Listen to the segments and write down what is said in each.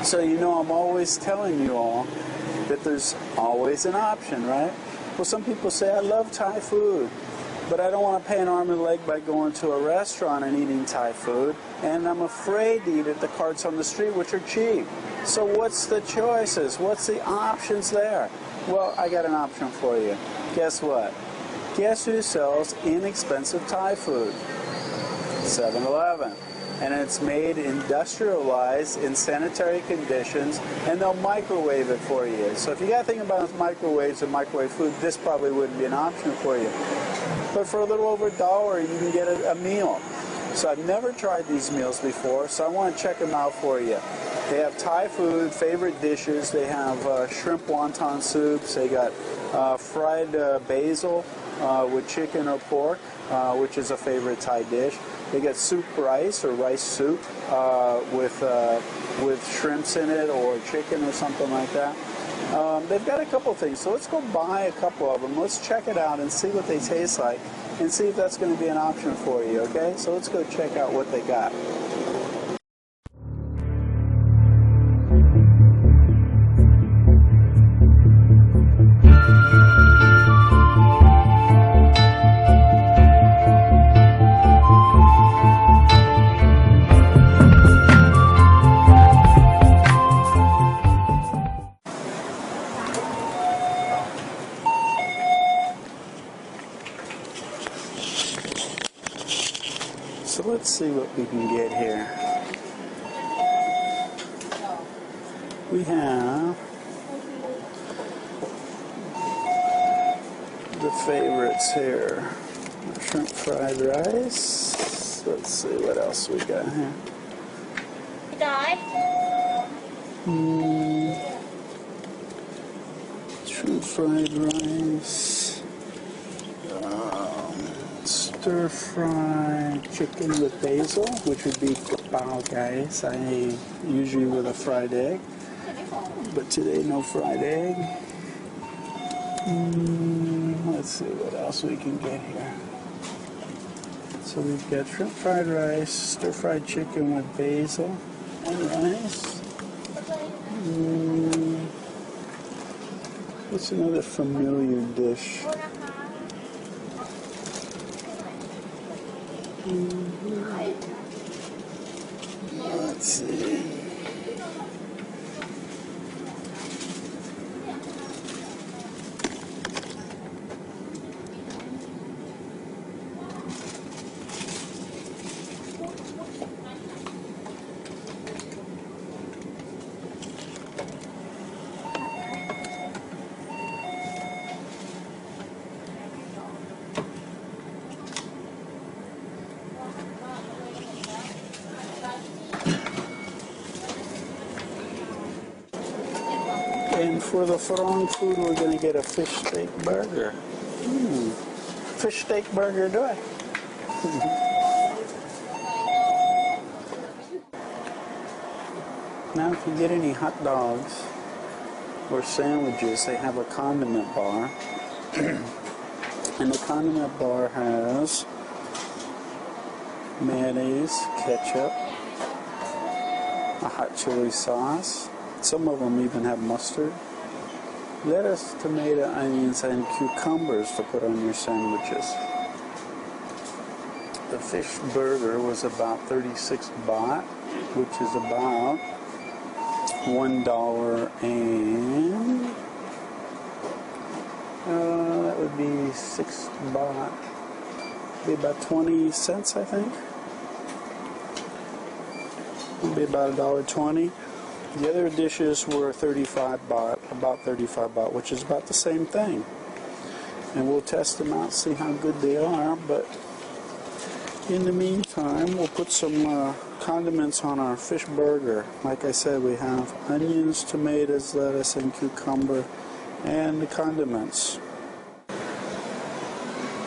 So you know I'm always telling you all that there's always an option, right? Well, some people say, I love Thai food, but I don't want to pay an arm and a leg by going to a restaurant and eating Thai food, and I'm afraid to eat at the carts on the street, which are cheap. So what's the choices? What's the options there? Well, I got an option for you. Guess what? Guess who sells inexpensive Thai food? 7-Eleven. And it's made industrialized in sanitary conditions, and they'll microwave it for you. So if you got to think about microwaves and microwave food, this probably wouldn't be an option for you. But for a little over $1, you can get a meal. So I've never tried these meals before, so I want to check them out for you. They have Thai food, favorite dishes. They have shrimp wonton soups. They got fried basil with chicken or pork, which is a favorite Thai dish. They get soup rice or rice soup with shrimps in it or chicken or something like that. They've got a couple things, so let's go buy a couple of them. Let's check it out and see what they taste like and see if that's going to be an option for you, okay? So let's go check out what they got. So let's see what we can get here. We have the favorites here. Shrimp fried rice. Let's see what else we got here. Shrimp fried rice. Stir-fried chicken with basil, which would be bao guys. I usually with a fried egg, but today no fried egg. Let's see what else we can get here. So we've got shrimp fried rice, stir-fried chicken with basil and rice. What's another familiar dish? Let's see. And for the Farong food, we're going to get a fish steak burger. Fish steak burgerด้วย Now, if you get any hot dogs or sandwiches, they have a condiment bar. And the condiment bar has mayonnaise, ketchup, a hot chili sauce. Some of them even have mustard, lettuce, tomato, onions, and cucumbers to put on your sandwiches. The fish burger was about 36 baht, which is about $1 and that would be 6 baht. Be about 20 cents, I think. Would be about $1.20. The other dishes were 35 baht, about 35 baht, which is about the same thing. And we'll test them out, see how good they are. But in the meantime, we'll put some condiments on our fish burger. Like I said, we have onions, tomatoes, lettuce, and cucumber, and the condiments.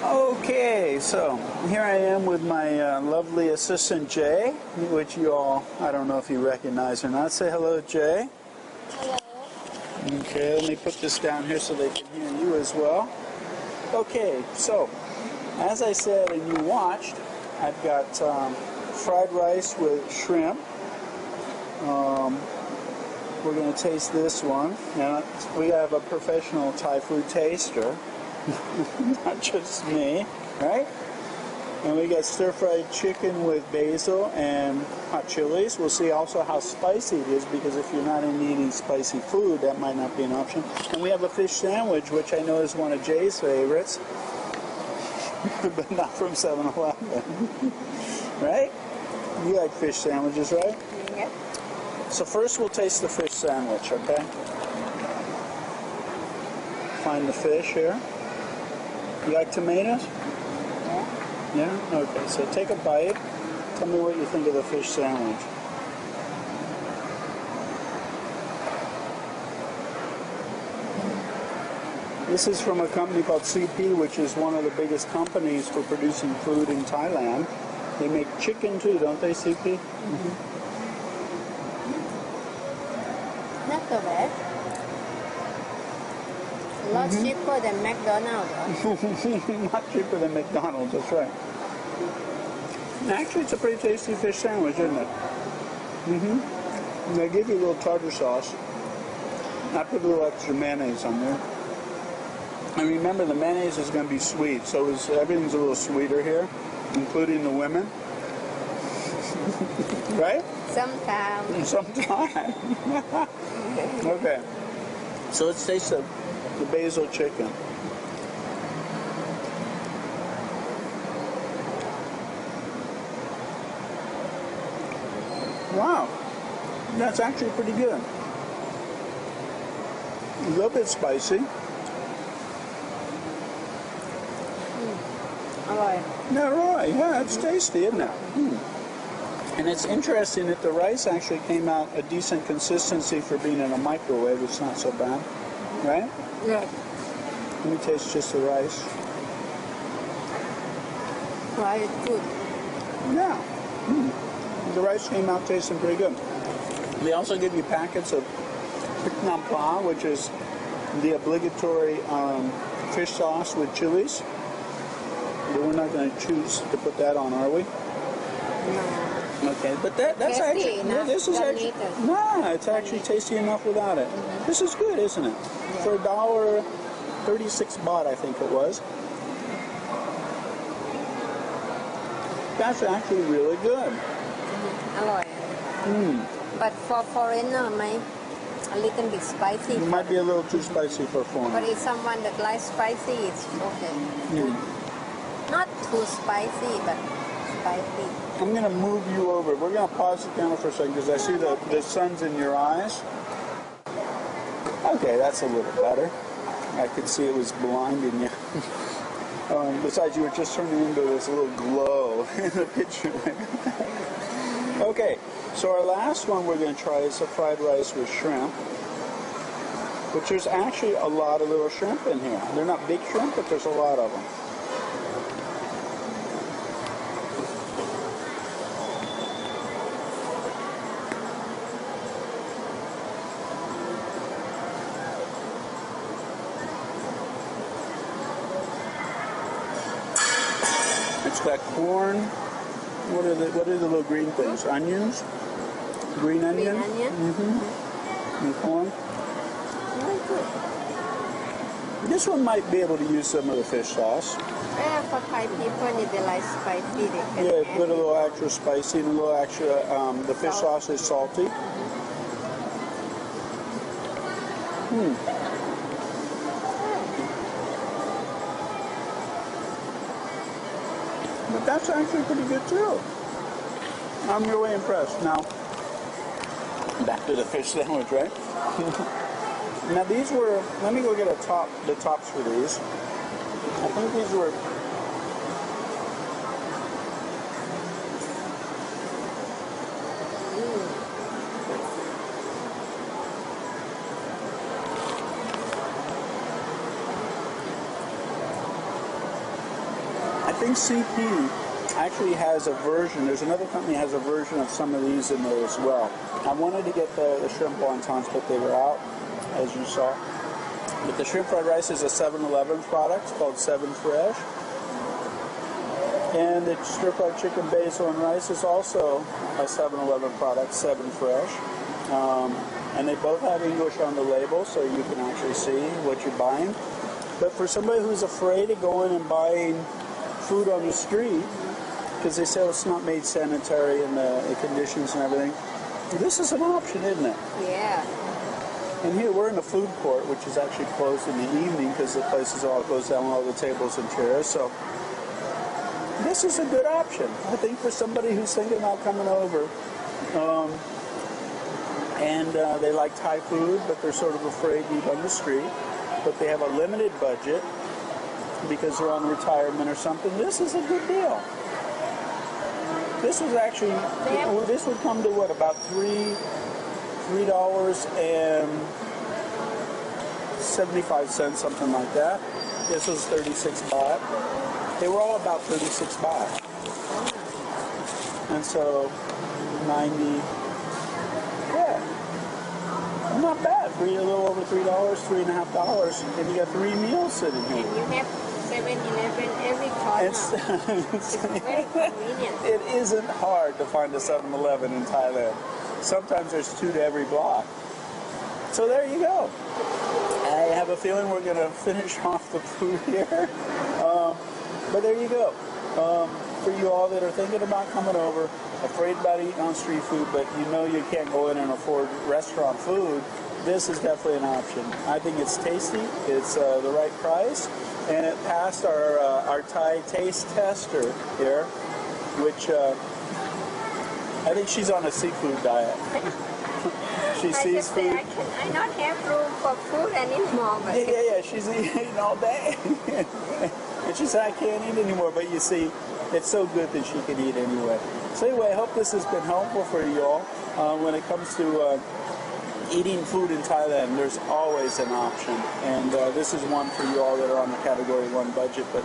Okay, so here I am with my lovely assistant Jay, which you all, I don't know if you recognize or not. Say hello, Jay. Hello. Okay, let me put this down here so they can hear you as well. Okay, so as I said and you watched, I've got fried rice with shrimp, we're going to taste this one. Now, we have a professional Thai food taster, not just me, right? And we got stir-fried chicken with basil and hot chilies. We'll see also how spicy it is, because if you're not into eating spicy food, that might not be an option. And we have a fish sandwich, which I know is one of Jay's favorites, but not from 7-Eleven, right? You like fish sandwiches, right? Yep. So first we'll taste the fish sandwich, okay? Find the fish here. You like tomatoes? Yeah? Okay, so take a bite. Tell me what you think of the fish sandwich. This is from a company called CP, which is one of the biggest companies for producing food in Thailand. They make chicken too, don't they, CP? Mm-hmm. Not so bad. A lot cheaper than McDonald's. Not cheaper than McDonald's, that's right. Actually, it's a pretty tasty fish sandwich, isn't it? Mm-hmm. And they give you a little tartar sauce. I put a little extra mayonnaise on there. And remember, the mayonnaise is going to be sweet, so everything's a little sweeter here, including the women. Right? Sometimes. Sometimes. Okay. So let's taste the basil chicken. Wow. That's actually pretty good. A little bit spicy. Alright. Yeah, right. Yeah, it's tasty, isn't it? And it's interesting that the rice actually came out a decent consistency for being in a microwave. It's not so bad, right? Yeah. Let me taste just the rice. Rice is good. Yeah. The rice came out tasting pretty good. They also give you packets of pristine, which is the obligatory fish sauce with chilies. But we're not going to choose to put that on, are we? No. Okay, but that's Tasty actually, enough. this is Don't actually, need it. no, it's actually tasty enough without it. This is good, isn't it? Yeah. For $1.36 baht, I think it was. That's actually really good. Alright. But for foreigner, a little bit spicy. It might be a little too spicy for foreign. But if someone that likes spicy, it's okay. Not too spicy, but spicy. I'm going to move you over. We're going to pause the camera for a second because I see the sun's in your eyes. Okay, that's a little better. I could see it was blinding you. Besides, you were just turning into this little glow in the picture. Okay, so our last one we're going to try is a fried rice with shrimp, which there's actually a lot of little shrimp in here. They're not big shrimp, but there's a lot of them. It's got corn. What are the little green things? Onions? Green onion? Green onion? And corn. Very good. This one might be able to use some of the fish sauce. Yeah, for Thai people, if they like spicy, they can Yeah, add put a it. little extra spicy and a little extra, the fish sauce is salty. But that's actually pretty good too. I'm really impressed. Now, back to the fish sandwich, right? Now these were, let me go get the tops for these. I think these were, I think CP actually has a version. There's another company that has a version of some of these in there as well. I wanted to get the shrimp wontons, but they were out, as you saw. But the shrimp fried rice is a 7-Eleven product. It's called 7 Fresh. And the stir-fried chicken, basil, and rice is also a 7-Eleven product, 7 Fresh. and they both have English on the label, so you can actually see what you're buying. But for somebody who's afraid of going and buying food on the street, because they say it's not made sanitary and the conditions and everything, this is an option, isn't it? Yeah. And here we're in the food court, which is actually closed in the evening because the place is all goes down all the tables and chairs. So this is a good option, I think, for somebody who's thinking about coming over. And they like Thai food, but they're sort of afraid to eat on the street. But they have a limited budget because they're on retirement or something. This is a good deal. This was actually, this would come to what, about $3.75, something like that. This was 36 baht. They were all about 36 baht. And so 90, yeah, not bad. A little over $3, $3.50, and you got 3 meals sitting here. And you have 7-Eleven every corner. It's very convenient. It isn't hard to find a 7-Eleven in Thailand. Sometimes there's 2 to every block. So there you go. I have a feeling we're going to finish off the food here. But there you go. For you all that are thinking about coming over, afraid about eating on street food, but you know you can't go in and afford restaurant food, this is definitely an option. I think it's tasty, it's the right price, and it passed our Thai taste tester here, which I think she's on a seafood diet. She sees food. I not have room for food anymore. But Yeah, she's eating all day. And she said, I can't eat anymore, but you see, it's so good that she can eat anyway. So anyway, I hope this has been helpful for you all. When it comes to eating food in Thailand, there's always an option. And this is one for you all that are on the Category 1 budget, but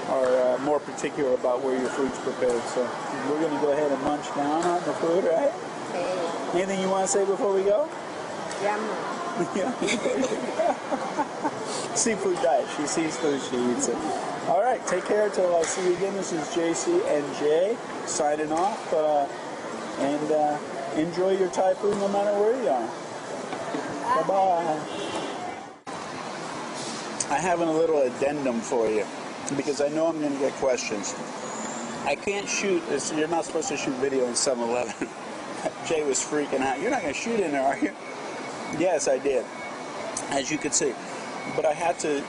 are more particular about where your food's prepared. So we're going to go ahead and munch down on the food, right? okay. Anything you want to say before we go? Yum. Yeah. Seafood diet. She sees food, she eats it. All right, take care until I see you again. This is JC and Jay signing off. And enjoy your Thai food no matter where you are. Bye-bye. I have a little addendum for you because I know I'm going to get questions. I can't shoot. You're not supposed to shoot video in 7-Eleven. Jay was freaking out. You're not going to shoot in there, are you? Yes, I did, as you could see. But I had to,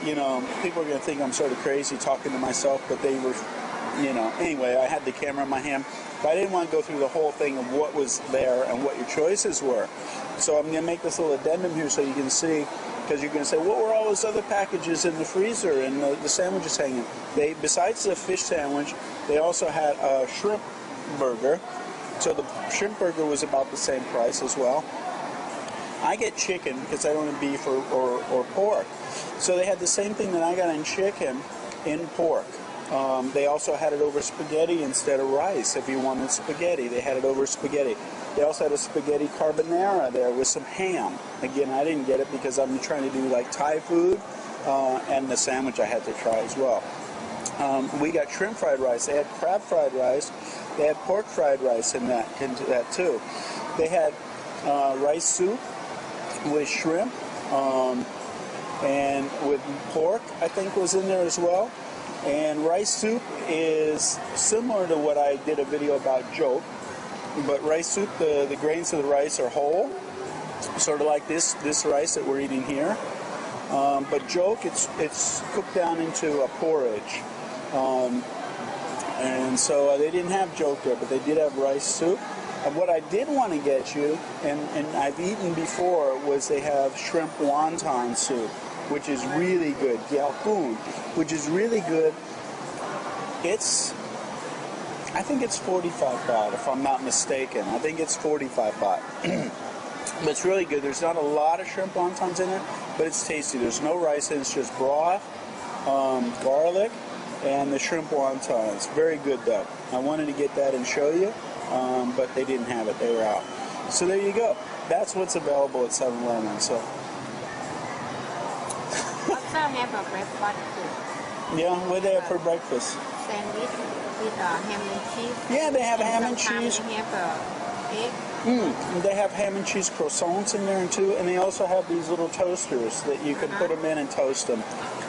people are going to think I'm sort of crazy talking to myself, but they were, anyway, I had the camera in my hand. But I didn't want to go through the whole thing of what was there and what your choices were. So I'm going to make this little addendum here so you can see, because you're going to say, what were all those other packages in the freezer and the sandwiches hanging? Besides the fish sandwich, they also had a shrimp burger. So the shrimp burger was about the same price as well. I get chicken because I don't have beef or pork. So they had the same thing that I got in chicken in pork. They also had it over spaghetti instead of rice. If you wanted spaghetti, they had it over spaghetti. They also had a spaghetti carbonara there with some ham. Again, I didn't get it because I'm trying to do like Thai food, and the sandwich I had to try as well. We got shrimp fried rice. They had crab fried rice. They had pork fried rice into that too. They had rice soup with shrimp and with pork, I think, was in there as well. And rice soup is similar to what I did a video about joke, but rice soup, the grains of the rice are whole, sort of like this rice that we're eating here. But joke, it's cooked down into a porridge. And so they didn't have joke there, but they did have rice soup. And what I did want to get you, and I've eaten before, was they have shrimp wonton soup, which is really good. Gyalpun, which is really good. I think it's 45 baht, if I'm not mistaken. I think it's 45 baht. But it's really good. There's not a lot of shrimp wontons in it, but it's tasty. There's no rice in it. It's just broth, garlic, and the shrimp wonton. It's very good, though. I wanted to get that and show you, but they didn't have it. They were out. So there you go. That's what's available at 7-Eleven. So. Also have a breakfast too. Yeah, what do they have for breakfast? Sandwich with ham and cheese. Yeah, they have ham and cheese. They have egg. They have ham and cheese croissants in there too, and they also have these little toasters that you can put them in and toast them.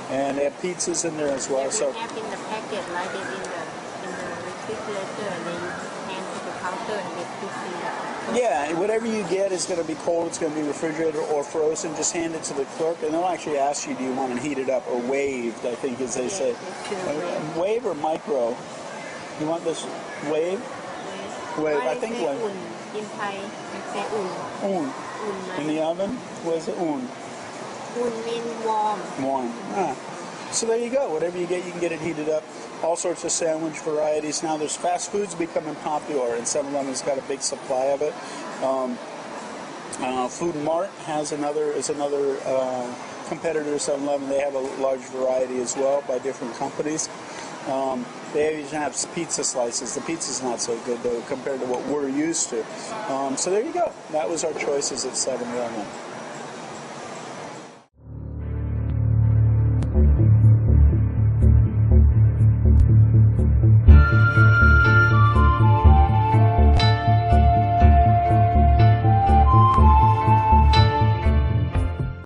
And they have pizzas in there as well. Yeah, So we have in the packet, like it in the refrigerator, and then you hand to the counter and get pizza. yeah, whatever you get is going to be cold. It's going to be refrigerated or frozen. Just hand it to the clerk, and they'll actually ask you, do you want it heated up or waved, I think as they say. Wave or micro? You want this wave? Wave, I think wave. In Thai, we say un. In the oven? What is it? Un means warm. Warm. So there you go. Whatever you get, you can get it heated up. All sorts of sandwich varieties. Now there's fast foods becoming popular, and 7-Eleven's got a big supply of it. Food Mart is another competitor to 7-Eleven. They have a large variety as well by different companies. They even have pizza slices. The pizza's not so good though compared to what we're used to. So there you go. That was our choices at 7-Eleven.